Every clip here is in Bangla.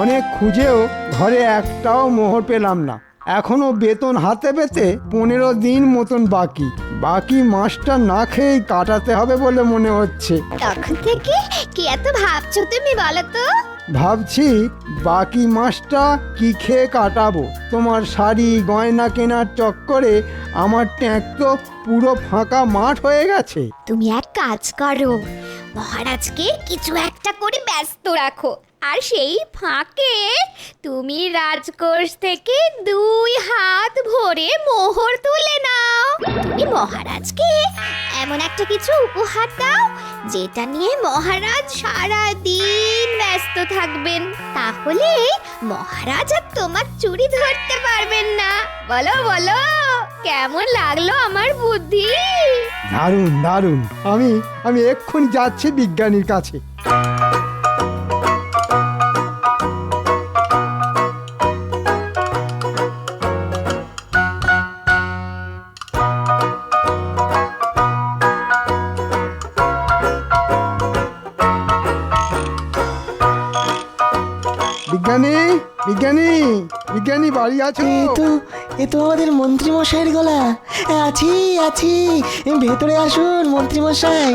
অনেক খুঁজেও ঘরে একটাও মোহর পেলাম না। এখনো বেতন হাতে পেতে 15 দিন মতন বাকি। বাকি মাসটা না খেয়েই কাটাতে হবে বলে মনে হচ্ছে। তখন থেকে কি এত ভাবছো তুমি বলো তো? ভাবছি বাকি মাসটা কি খেয়ে কাটাবো। তোমার শাড়ি গয়না কেনার চক্করে আমার ট্যাঙ্ক তো পুরো ফাঁকা মাঠ হয়ে গেছে। তুমি এক কাজ করো, মহারাজকে কিছু একটা করে ব্যস্ত রাখো, আর সেই ফাঁকে তুমি রাজকোষ থেকে 2 হাত ভরে মোহর তুলে নাও। তুমি মহারাজকে এমন একটা কিছু উপহার দাও যেটা নিয়ে মহারাজ সারা দিন ব্যস্ত থাকবেন, তাহলে মহারাজ আর তোমার চুরি ধরতে পারবেন না। বলো বলো, কেমন লাগলো আমার বুদ্ধি? দারুণ দারুণ। আমি এক্ষুনি যাচ্ছি বিজ্ঞানীর কাছে। বিজ্ঞানী বিজ্ঞানী বিজ্ঞানী বাড়ি আছো? এ তো আমাদের মন্ত্রী মশাইয়ের গলা। আছি আছি, ভেতরে আসুন মন্ত্রী মশাই।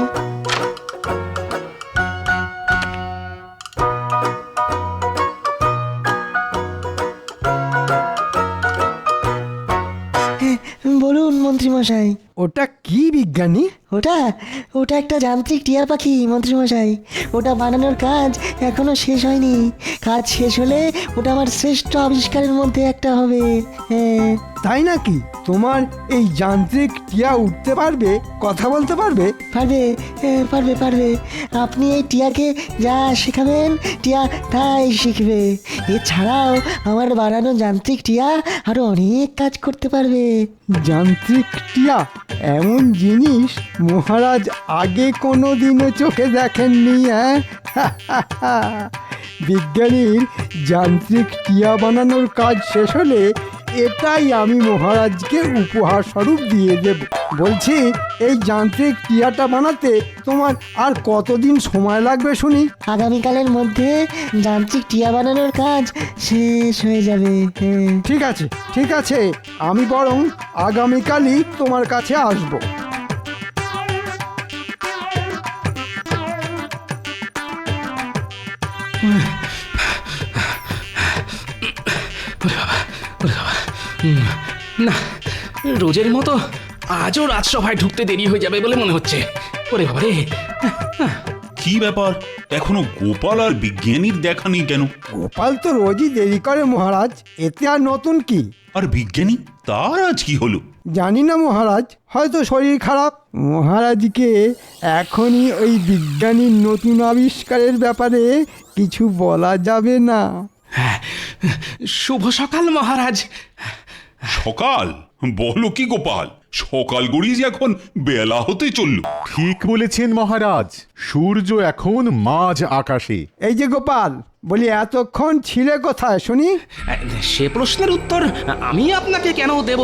বলুন মন্ত্রী মশাই। ওটা কি বিজ্ঞানী? ওটা ওটা একটা যান্ত্রিক টিয়া পাখি মন্ত্রী মশাই। ওটা বানানোর কাজ এখনো শেষ হয়নি। কাজ শেষ হলে ওটা আমার শ্রেষ্ঠ আবিষ্কারের মধ্যে একটা হবে। হ্যাঁ। তাই নাকি? তোমার এই যান্ত্রিক টিয়া উঠতে পারবে, কথা বলতে পারবে? পারবে, পারবে পারবে। আপনি এই টিয়াকে যা শেখাবেন টিয়া তাই শিখবে। এছাড়াও আমার বানানো যান্ত্রিক টিয়া আরো অনেক কাজ করতে পারবে। যান্ত্রিক টিয়া? এমন জিনিস মহারাজ আগে কোনো দিনও চোখে দেখেননি। বিজ্ঞানীর যান্ত্রিক টিয়া বানানোর কাজ শেষ হলে এটাই আমি মহারাজকে উপহার স্বরূপ দিয়ে দেব। বলছি, এই যান্ত্রিক টিয়াটা বানাতে তোমার আর কতদিন সময় লাগবে শুনি? আগামীকালের মধ্যে যান্ত্রিক টিয়া বানানোর কাজ শেষ হয়ে যাবে। ঠিক আছে ঠিক আছে, আমি বরং আগামীকালই তোমার কাছে আসবো। না, রোজের মতো আজও রাজসভায় ঢুকতে দেরি হয়ে যাবে বলে মনে হচ্ছে। ওরে বাবারে, কি ব্যাপার, এখনো গোপাল আর বিজ্ঞানীর দেখা নেই কেন? গোপাল তো রোজই দেরি করে মহারাজ, এতে আর নতুন কি? আর বিজ্ঞানী, তার আজ কি হলো? জানি না মহারাজ, হয়তো শরীর খারাপ। মহারাজকে এখনই ওই বিজ্ঞানীর নতুন আবিষ্কারের ব্যাপারে কিছু বলা যাবে না। শুভ সকাল মহারাজ। সকাল? বলো কি গোপাল, সকাল গড়িয়ে যে এখন বেলা হতে চলল। ঠিক বলেছেন মহারাজ, সূর্য এখন মাঝ আকাশে। এই যে গোপাল, বলি এতক্ষণ ছিলে কোথায় শুনি? সে প্রশ্নের উত্তর আমি আপনাকে কেন দেব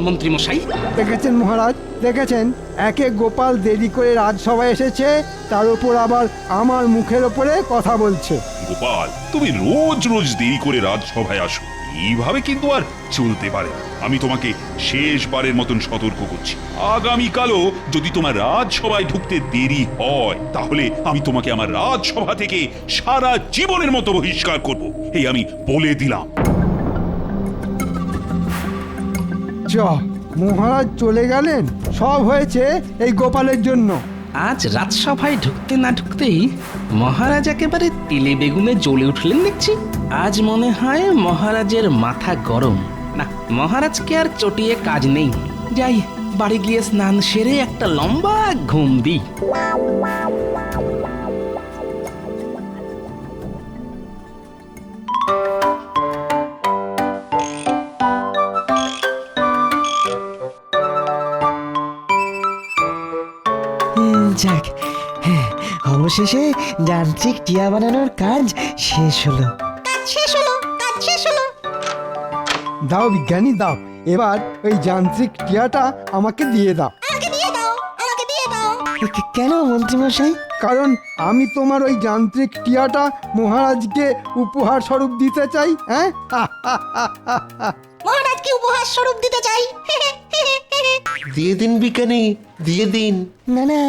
মন্ত্রী মশাই? দেখেছেন মহারাজ, দেখেছেন, একে গোপাল দেরি করে রাজসভায় এসেছে, তার উপর আবার আমার মুখের ওপরে কথা বলছে। গোপাল, তুমি রোজ রোজ দেরি করে রাজসভায় আসো, এইভাবে কিন্তু আর চলতে পারে না। আমি তোমাকে শেষবারের মতন সতর্ক করছি, আগামীকালও যদি তোমার রাজসভায় ঢুকতে দেরি হয় তাহলে আমি তোমাকে আমার রাজসভা থেকে সারা জীবনের মতো বহিষ্কার করব, এই আমি বলে দিলাম। মহারাজ চলে গেলেন, সব হয়েছে এই গোপালের জন্য। আজ রাজসভায় ঢুকতে না ঢুকতেই মহারাজ একেবারে তেলে বেগুনে জ্বলে উঠলেন দেখছি। আজ মনে হয় মহারাজের মাথা গরম। না, মহারাজকে আর চটিয়ে কাজ নেই। যাই, বাড়ি গিয়ে স্নান সেরে একটা লম্বা ঘুম দিই। যাক, অবশেষে যান্ত্রিক টিয়া বানানোর কাজ শেষ হলো। দাও বিজ্ঞানী দাও, এবার ওই যান্ত্রিক টিয়াটা আমাকে দিয়ে দাও। কেন মন্ত্রী মশাই? কারণ আমি তোমার ওই যান্ত্রিক টিয়াটা মহারাজকে উপহার স্বরূপ দিতে চাই। হ্যাঁ মহারাজকে উপহার স্বরূপ দিতে চাই। দিয়ে দিন বিজ্ঞানী, দিয়ে দিন। না না,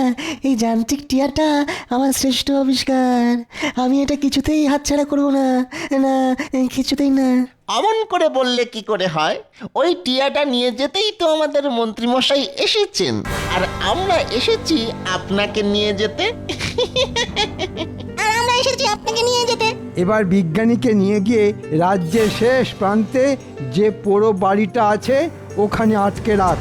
এই যান্ত্রিক টিয়াটা আমার শ্রেষ্ঠ আবিষ্কার। আমি এটা কিছুতেই হাতছাড়া করবো না, না কিছুতেই না। অমন করে বললে কি করে হয়? ওই টিয়াটা নিয়ে যেতেই তো আমাদের মন্ত্রীমশাই এসেছেন, আর আমরা এসেছি আপনাকে নিয়ে যেতে। আর আমরা এসেছি আপনাকে নিয়ে যেতে। এবার বিজ্ঞানীকে নিয়ে গিয়ে রাজ্যের শেষ প্রান্তে যে পোড়ো বাড়িটা আছে ওখানে আটকে রাখ।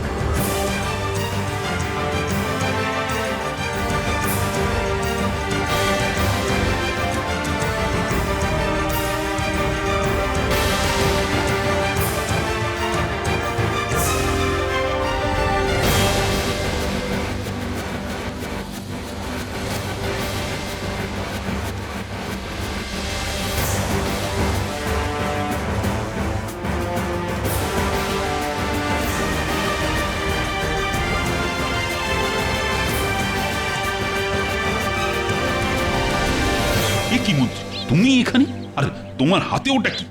এ কি মন্ত্রী, তুমি এখানে? আর তোমার হাতে ওটা কি?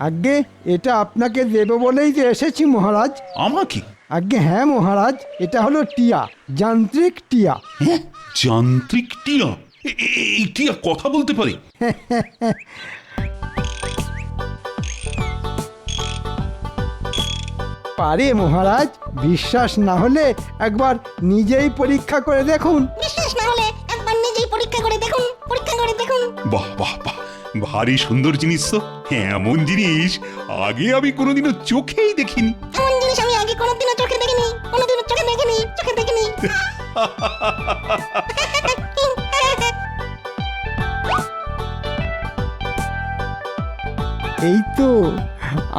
আজ্ঞে এটা আপনাকে দেব বলেই যে এসেছি মহারাজ। আমাকে? আজ্ঞে হ্যাঁ মহারাজ, এটা হলো টিয়া, যান্ত্রিক টিয়া। হ্যাঁ, যান্ত্রিক টিয়া? এই টিয়া কথা বলতে পারে? পারে মহারাজ, বিশ্বাস না হলে একবার নিজেই পরীক্ষা করে দেখুন। বিশ্বাস না হলে একবার নিজেই পরীক্ষা করে দেখুন, পরীক্ষা করে দেখুন। বাহ বাহ বাহ, ভারী সুন্দর জিনিস তো। এমন জিনিস আগে আমি কোনোদিনও চোখেই দেখিনি। এমন জিনিস আমি আগে কোনোদিনও চোখে দেখিনি, কোনোদিনও চোখে দেখিনি, চোখে দেখিনি। এই তো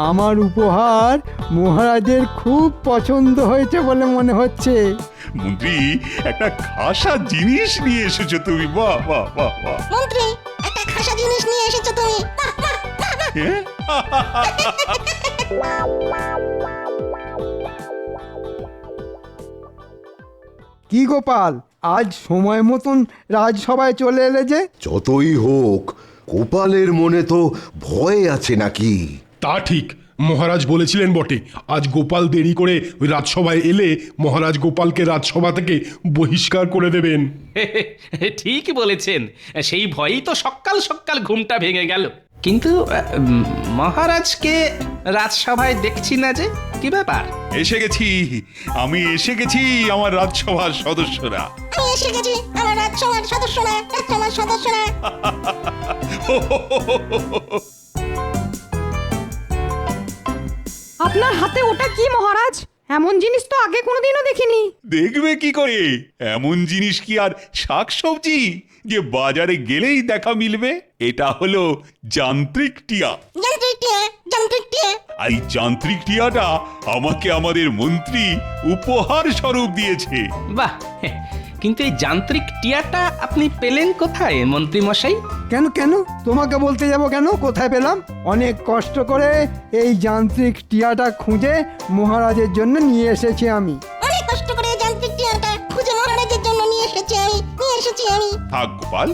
আমার উপহার মহারাজের খুব পছন্দ হয়েছে বলে মনে হচ্ছে। মন্ত্রী, একটা খাসা জিনিস নিয়ে এসেছো তুমি। বাহ বাহ বাহ বাহ। মন্ত্রী, একটা খাসা জিনিস নিয়ে এসেছো তুমি। বাহ, বাহ, বাহ, বাহ। হ্যাঁ? কি গোপাল, আজ সময় মতন রাজসভায় চলে এলে যে? যতই হোক, গোপালের মনে তো ভয় আছে নাকি? তা ঠিক, মহারাজ বলেছিলেন বটে আজ গোপাল দেরি করে ওই রাজসভায় এলে মহারাজ গোপালকে রাজসভা থেকে বহিষ্কার করে দেবেন। ঠিক বলেছেন, সেই ভয়েই তো সকাল সকাল ঘুমটা ভেঙে গেল। কিন্তু মহারাজকে রাজসভায় দেখছি না যে, কি ব্যাপার? এসে গেছি, আমি এসে গেছি আমার রাজসভার সদস্যরা। আমি এসে গেছি, আমার রাজসভার সদস্যরা, রাজসভার সদস্যরা। আপনার হাতে ওটা কি মহারাজ? এমন জিনিস তো আগে কোনোদিনও দেখিনি। দেখবে কি করে? এমন জিনিস কি আর শাকসবজি যে বাজারে গেলেই দেখা মিলবে? এটা হলো যান্ত্রিক টিয়া। যান্ত্রিক টিয়া, যান্ত্রিক টিয়া। আর এই যান্ত্রিক টিয়াটা আমাকে আমাদের মন্ত্রী উপহার স্বরূপ দিয়েছে। বাহ, কিন্তু এই যান্ত্রিক টিয়াটা আপনি পেলেন কোথায় মন্ত্রী মশাই? কেন কেন তোমাকে বলতে যাব কেন? কোথায় পেলাম? অনেক কষ্ট করে এই যান্ত্রিক টিয়াটা খুঁজে মহারাজের জন্য নিয়ে এসেছি আমি। অনেক কষ্ট করে যান্ত্রিক টিয়াটা খুঁজে মহারাজের জন্য নিয়ে এসেছি আমি, নিয়ে এসেছি আমি। থাক গোপাল,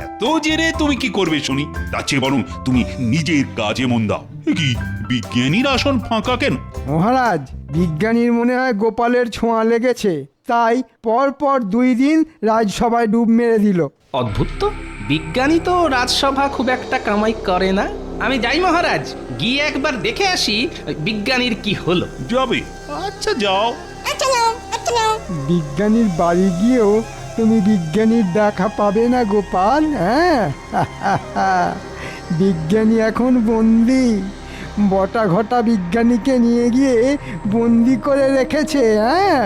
এত জেনে তুমি কি করবে শুনি? তার চেয়ে বরং তুমি নিজের কাজে মন দাও। এ কি, বিজ্ঞানীর আসন ফাঁকা কেন? মহারাজ, বিজ্ঞানীর মনে হয় গোপালের ছোঁয়া লেগেছে, তাই পর 2 দিন রাজসভায় ডুব মেরে দিল। অদ্ভুত তো, বিজ্ঞানী তো রাজসভা খুব একটা কামাই করে না। আমি যাই মহারাজ, গিয়ে একবার দেখে আসি বিজ্ঞানীর কি হলো। যাবে? আচ্ছা যাও। আচ্ছা নাও, আচ্ছা নাও। বিজ্ঞানীর বাড়ি গিয়েও তুমি বিজ্ঞানীর দেখা পাবে না গোপাল। হ্যাঁ, বিজ্ঞানী এখন বন্দি। বটা ঘটা বিজ্ঞানীকে নিয়ে গিয়ে বন্দি করে রেখেছে। হ্যাঁ।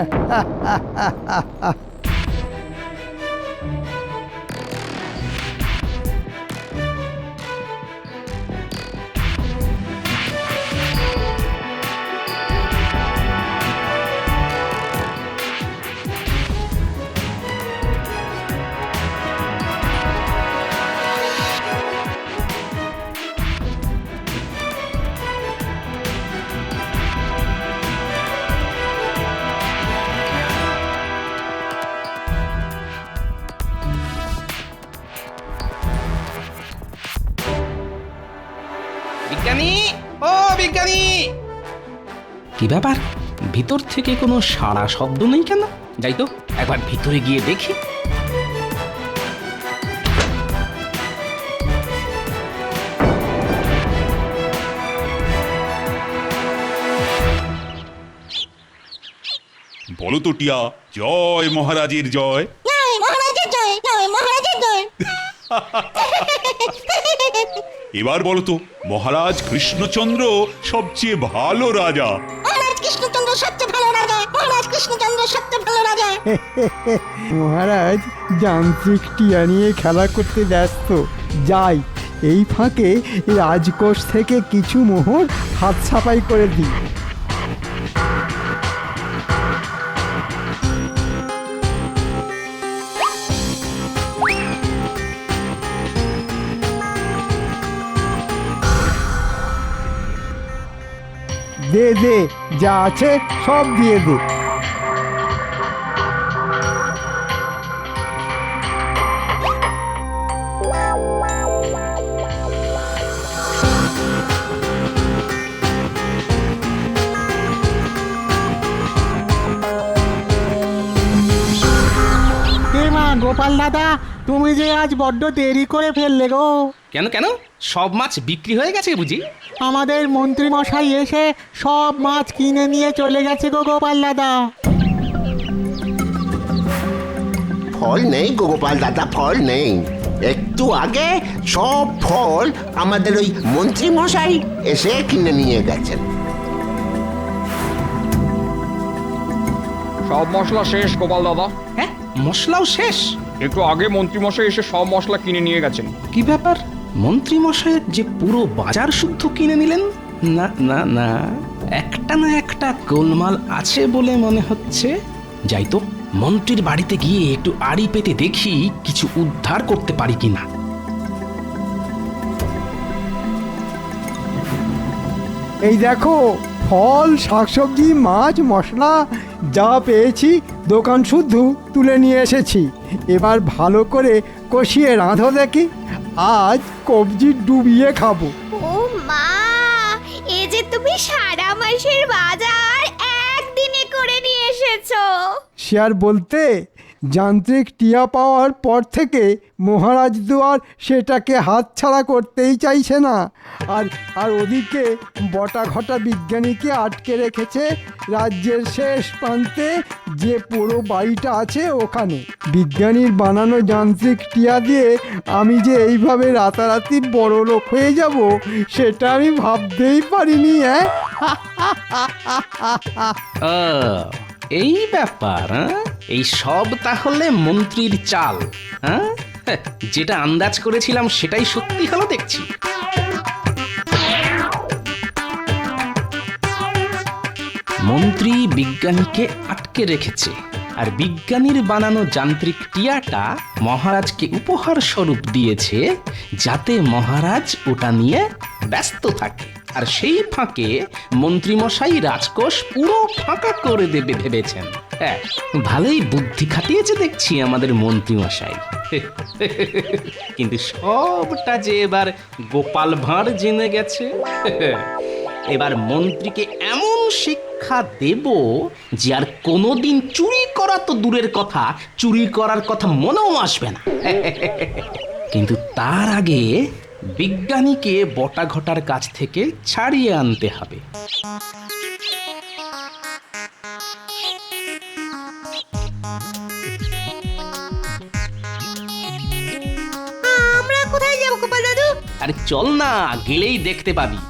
বিজ্ঞানী, ও বিজ্ঞানী! কি ব্যাপার, ভিতর থেকে কোনো সাড়া শব্দ নেই কেন? যাই তো একবার ভিতরে গিয়ে দেখি। বলো তো টিয়া, জয় মহারাজের জয়। জয় মহারাজের জয়, জয় মহারাজের জয়। এবার বলো তো, মহারাজ কৃষ্ণচন্দ্র সবচেয়ে ভালো রাজা। মহারাজ কৃষ্ণচন্দ্র সবচেয়ে ভালো রাজা, মহারাজ কৃষ্ণচন্দ্র সবচেয়ে ভালো রাজা। মহারাজ যান্ত্রিক টিয়া নিয়ে খেলা করতে ব্যস্ত। যাই, এই ফাঁকে রাজকোষ থেকে কিছু মোহর হাত ছাপাই করে দিই। দে দে, যা আছে সব দিয়ে দে। গোপাল দাদা, তুমি যে আজ বড্ড দেরি করে ফেললে গো। কেন কেন, সব মাছ বিক্রি হয়ে গেছে বুঝি? আমাদের মন্ত্রী মশাই এসে সব মাছ কিনে নিয়ে চলে গেছে গো গোপাল দাদা। ফল নেই গোপাল দাদা, ফল নেই। একটু আগে সব ফল আমাদের ওই মন্ত্রী মশাই এসে কিনে নিয়ে গেছেন। সব মশলা শেষ গোপাল দাদা। হ্যাঁ, মশলাও শেষ? একটু আগে মন্ত্রীমশাই এসে সব মশলা কিনে নিয়ে গেছেন। কি ব্যাপার, মন্ত্রী মশাইয়ের যে পুরো বাজার শুদ্ধ কিনে নিলেন? না না না, একটা না একটা গোলমাল আছে বলে মনে হচ্ছে। যাই তো, মন্ত্রীর বাড়িতে গিয়ে একটু আড়ি পেতে দেখি কিছু উদ্ধার করতে পারি কিনা। এই দেখো, ফল, শাকসবজি, মাছ, মশলা যা পেয়েছি দোকান শুদ্ধ তুলে নিয়ে এসেছি। এবার ভালো করে কষিয়ে রাঁধো দেখি, আজ কবজি ডুবিয়ে খাবো। ও মা, এ যে তুমি সারা মাসের বাজার একদিনে করে নিয়ে এসেছো। সে আর বলতে, যান্ত্রিক টিয়া পাওয়ার পর থেকে মহারাজ দুয়ার সেটাকে হাতছাড়া করতেই চাইছে না। আর আর ওদিকে বটা ঘটা বিজ্ঞানীকে আটকে রেখেছে রাজ্যের শেষ প্রান্তে, যে পুরো বাড়িটা আছে ওখানে। বিজ্ঞানীর বানানো যান্ত্রিক টিয়া দিয়ে আমি যে এইভাবে রাতারাতি বড় লোক হয়ে যাব, সেটা আমি ভাবতেই পারিনি। এই ব্যাপার, এই সব তাহলে মন্ত্রীর চাল। হ্যাঁ, যেটা আন্দাজ করেছিলাম সেটাই সত্যি হলো দেখছি। মন্ত্রী বিজ্ঞানীকে আটকে রেখেছে, আর বিজ্ঞানীর বানানো যান্ত্রিক টিয়াটা মহারাজকে উপহার স্বরূপ দিয়েছে, যাতে মহারাজ ওটা নিয়ে ব্যস্ত থাকে। আর সেই ফাঁকে মন্ত্রীমশাই রাজকোষ পুরো ফাঁকা করে দেবে ভেবেছেন। হ্যাঁ, ভালোই বুদ্ধি খাটিয়েছে দেখছি আমাদের মন্ত্রীমশাই। কিন্তু সবটা যে এবার গোপাল ভাঁড় জেনে গেছে। এবার মন্ত্রীকে এমন শিক্ষা দেব যে আর কোনোদিন চুরি করা তো দূরের কথা, চুরি করার কথা মনেও আসবে না। কিন্তু তার আগে বিজ্ঞানীকে বটা ঘটার কাছ থেকে ছাড়িয়ে আনতে হবে। আমরা কোথায় যাব গোপাল দাদু? আরে চল না, গেলেই দেখতে পাবি।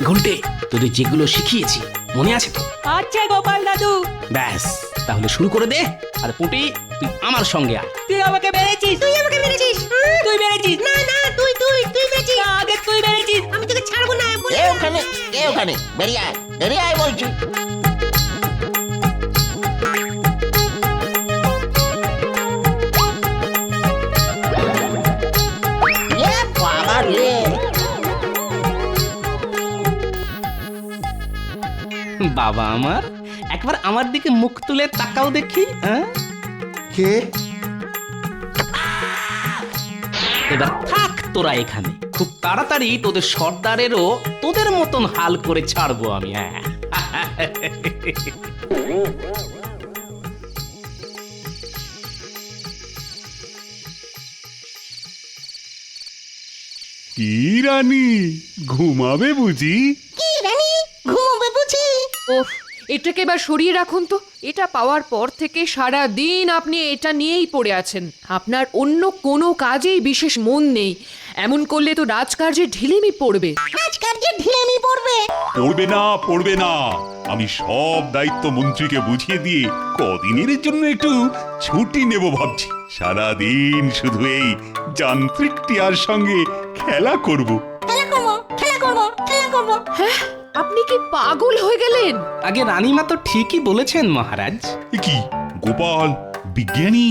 ঘন্টে, তোদের যেগুলো শিখিয়েছি মনে আছে তো? আচ্ছা গোপাল দাদু। ব্যাস, তাহলে শুরু করে দে। আর পুটি, তুই আমার সঙ্গে আয়। তুই আমাকে মেরেছিস। তুই আমাকে মেরেছিস। তুই মেরেছিস। না না, তুই তুই তুই মেরেছিস। আগে তুই মেরেছিস। আমি তোকে ছাড়বো না। কে ওখানে, কে ওখানে? বেরিয়ে আয়, বেরিয়ে আয় বলছি। বাবা রে, বাবা আমার, একবার আমার দিকে মুখ তুলে তাকাও দেখি। হ্যাঁ, কে? এবার থাক তোরা এখানে, খুব তাড়াতাড়ি তোদের সর্দারেরও তোদের মতন হাল করে ছাড়বো আমি। হ্যাঁ, কি রানী, ঘুমাবে বুঝি? কি রানী, ঘুমোবে বুঝি? ওফ, এটাকে এবার সরিয়ে রাখুন তো। এটা পাওয়ার পর থেকে সারা দিন আপনি এটা নিয়েই পড়ে আছেন। আপনার অন্য কোনো কাজেই বিশেষ মন নেই। এমন করলে তো রাজকার্যে ঢিলেমি পড়বে। রাজকার্যে ঢিলেমি পড়বে? পড়বে না। আমি সব দায়িত্ব মন্ত্রীকে বুঝিয়ে দিয়ে কদিনের জন্য একটু ছুটি নেব ভাবছি। সারাদিন শুধু এই যান্ত্রিক টিয়ার সঙ্গে খেলা করব। খেলা করবো। হ্যাঁ, আপনি কি পাগল হয়ে গেলেন? আগে রানীমা তো ঠিকই বলেছেন মহারাজ। এ কি গোপাল, বিজ্ঞানী,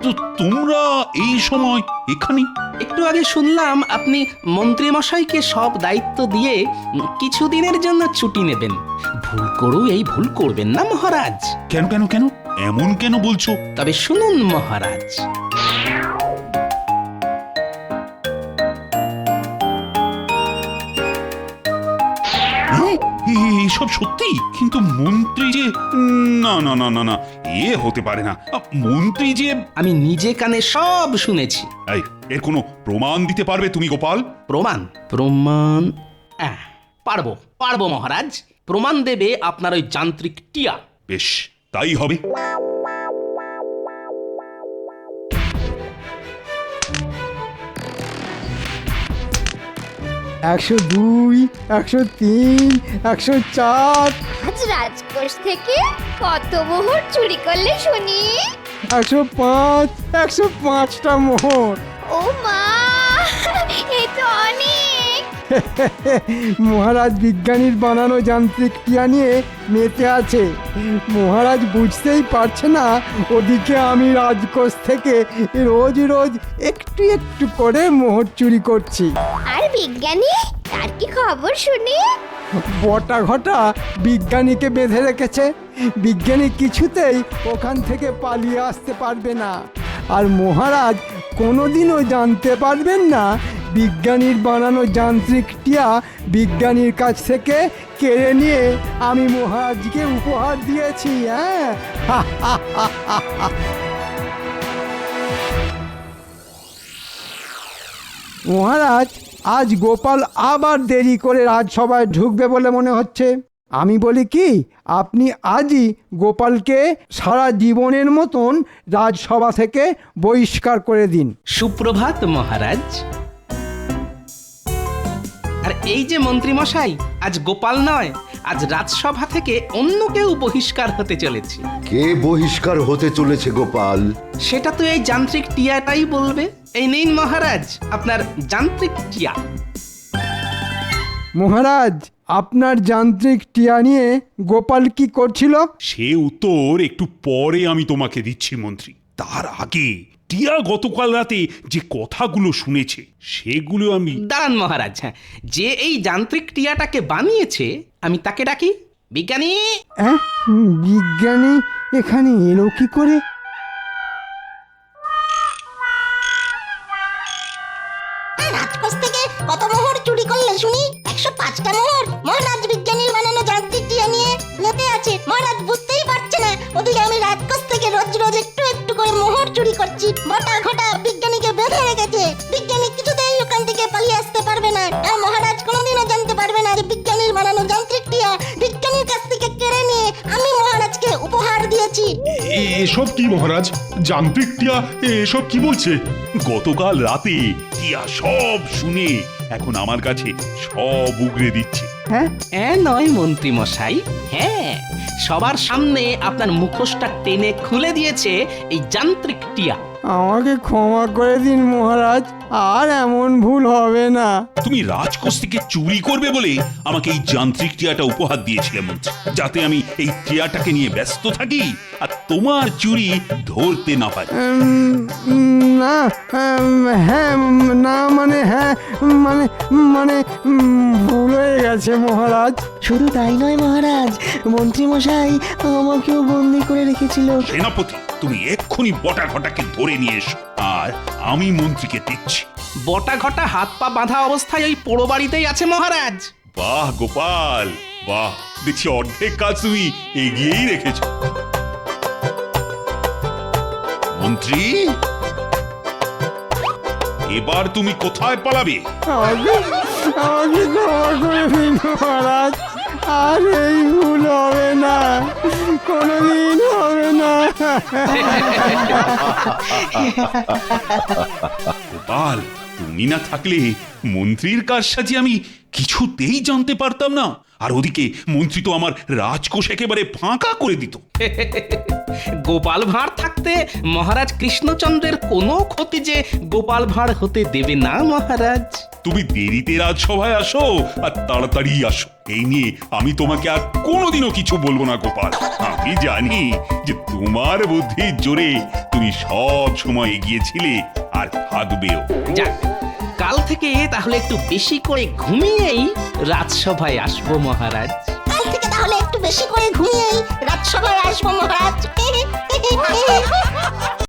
তো তোমরা এই সময় এখানে? একটু আগে শুনলাম আপনি মন্ত্রী মশাইকে সব দায়িত্ব দিয়ে কিছুদিনের জন্য ছুটি নেবেন। ভুল করো এই ভুল করবেন না মহারাজ। কেন কেন কেন এমন কেন বলছো? তবে শুনুন মহারাজ, এসব সত্যি? কিন্তু মন্ত্রী যে, না না না না না, এ হতে পারে না। মন্ত্রী যে, আমি নিজে কানে সব শুনেছি। এই, এর কোনো প্রমাণ দিতে পারবে তুমি গোপাল? প্রমাণ পারবো মহারাজ। প্রমাণ দেবে আপনার ওই যান্ত্রিক টিয়া। বেশ, তাই হবে। একশো 2, 103, 104, আজ রাজকোষ থেকে কত মোহর চুরি করলে শুনি? 105, 105টা মোহর। ও মা, এ তো অনেক। মহারাজ বিজ্ঞানীর বানানো যান্ত্রিক টিয়া নিয়ে মেতে আছে। মহারাজ বুঝতেই পারছে না ওদিকে আমি রাজকোষ থেকে রোজ রোজ একটু একটু করে মোহর চুরি করছি। আর বিজ্ঞানী, তার কি খবর শুনি? বটা ঘটা বিজ্ঞানীকে বেঁধে রেখেছে। বিজ্ঞানী কিছুতেই ওখান থেকে পালিয়ে আসতে পারবে না। আর মহারাজ কোনোদিনও জানতে পারবেন না বিজ্ঞানীর বানানো যান্ত্রিক টিয়া বিজ্ঞানীর কাছ থেকে কেড়ে নিয়ে আমি মহারাজকে উপহার দিয়েছি। হ্যাঁ, মহারাজ, আজ গোপাল আবার দেরি করে রাজসভায় ঢুকবে বলে মনে হচ্ছে। আমি বলি কি, আপনি আজই গোপালকে সারা জীবনের মতন রাজসভা থেকে বহিষ্কার করে দিন। সুপ্রভাত মহারাজ। আর এই যে মন্ত্রী মশাই, আজ গোপাল নয়, আজ রাজসভা থেকে অন্য কেউ বহিষ্কার হতে চলেছে। কে বহিষ্কার হতে চলেছে গোপাল? সেটা তো এই যান্ত্রিক টিয়াটাই বলবে। এই নিন মহারাজ, আপনার যান্ত্রিক টিয়া। মহারাজ, আপনার যান্ত্রিক টিয়া নিয়ে গোপাল কি করছিল? সে উত্তর একটু পরে আমি তোমাকে দিচ্ছি মন্ত্রী। তার আগে টিয়া গতকাল রাতে যে কথাগুলো শুনেছে সেগুলো আমি। দাঁড়ান মহারাজ, হ্যাঁ, যে এই যান্ত্রিক টিয়াটাকে বানিয়েছে আমি তাকে ডাকি। বিজ্ঞানী! হ্যাঁ, বিজ্ঞানী এখানে এলো কি করে? রাজকোষ থেকে কত মোহর চুরি করলে শুনি? 105টা মোহর। মহারাজ বিজ্ঞানীর বানানো যান্ত্রিক টিয়া নিয়ে মেতে আছে। মহারাজ বুঝতেই পারছে না ওদিকে আমি রাজকোষ থেকে রোজ রোজ একটু একটু করে মোহর চুরি করছি। বটা ঘটা বিজ্ঞানীকে বেঁধে রেখেছে। বিজ্ঞানী কিছুতেই ওখান থেকে পালিয়ে আসতে পারবে না। আর মহারাজ কোনোদিনও জানতে পারবে না যে বিজ্ঞানীর বানানো যান্ত্রিক টিয়া বিজ্ঞানীর কাছ থেকে কেড়ে নিয়ে আমি মহারাজকে উপহার দিয়েছি। এসব কি মহারাজ? যান্ত্রিক টিয়া এসব কি বলছে? গতকাল রাতে টিয়া সব শুনে এখন আমার কাছে সব উগরে দিচ্ছে। হ্যাঁ নয় মন্ত্রী মশাই, হ্যাঁ, সবার সামনে আপনার মুখোশটা টেনে খুলে দিয়েছে এই যান্ত্রিক টিয়া। আমাকে ক্ষমা করে দিন মহারাজ, আর এমন ভুল হবে না। তুমি রাজকোষ থেকে চুরি করবে বলে আমাকে এই যান্ত্রিক টিয়াটা উপহার দিয়েছিলে মন্ত্রী, যাতে আমি এই টিয়াটাকে নিয়ে ব্যস্ত থাকি আর তোমার চুরি ধরতে না পারি। না, হ্যাঁ, না মানে হ্যাঁ, মানে মানে ভুল হয়ে গেছে মহারাজ। শুধু তাই নয় মহারাজ, মন্ত্রী মশাই আমাকেও বন্দি করে রেখেছিল। সেনাপতি, তুমি এক্ষুনি বটা ঘটাকে ধরে নিয়ে এসো, আর আমি মন্ত্রীকে দিচ্ছি। বটা ঘটা হাত পা বাঁধা অবস্থায় ওই পোড়ো বাড়িতেই আছে মহারাজ। বাহ গোপাল, বাহ, দেখছি অর্ধেক কাজ তুমি এগিয়েই রেখেছো। মন্ত্রী, এবার তুমি কোথায় পালাবে? আমাকে ক্ষমা করে দিন মহারাজ, আর এই ভুল হবে না, কোনোদিন হবে না। গোপাল, তুমি না থাকলে মন্ত্রীর কারসাজি আমি কিছুতেই জানতে পারতাম না, আর ওদিকে মন্ত্রী তো আমার রাজকোষ একেবারে ফাঁকা করে দিত। গোপাল ভাঁড় থাকতে মহারাজ কৃষ্ণচন্দ্রের কোনো ক্ষতি যে গোপাল ভাঁড় হতে দেবে না মহারাজ। তুমি দেরিতে রাজসভায় আসো আর তাড়াতাড়ি আসো, এই নিয়ে আমি তোমাকে আর কোনোদিনও কিছু বলবো না গোপাল। আমি জানি যে তোমার বুদ্ধির জোরে তুমি সব সময় এগিয়েছিলে আর থাকবেও। যাক, কাল থেকে তাহলে একটু বেশি করে ঘুমিয়েই রাজসভায় আসবো মহারাজ। কাল থেকে তাহলে একটু বেশি করে ঘুমিয়েই রাজসভায় আসবো মহারাজ।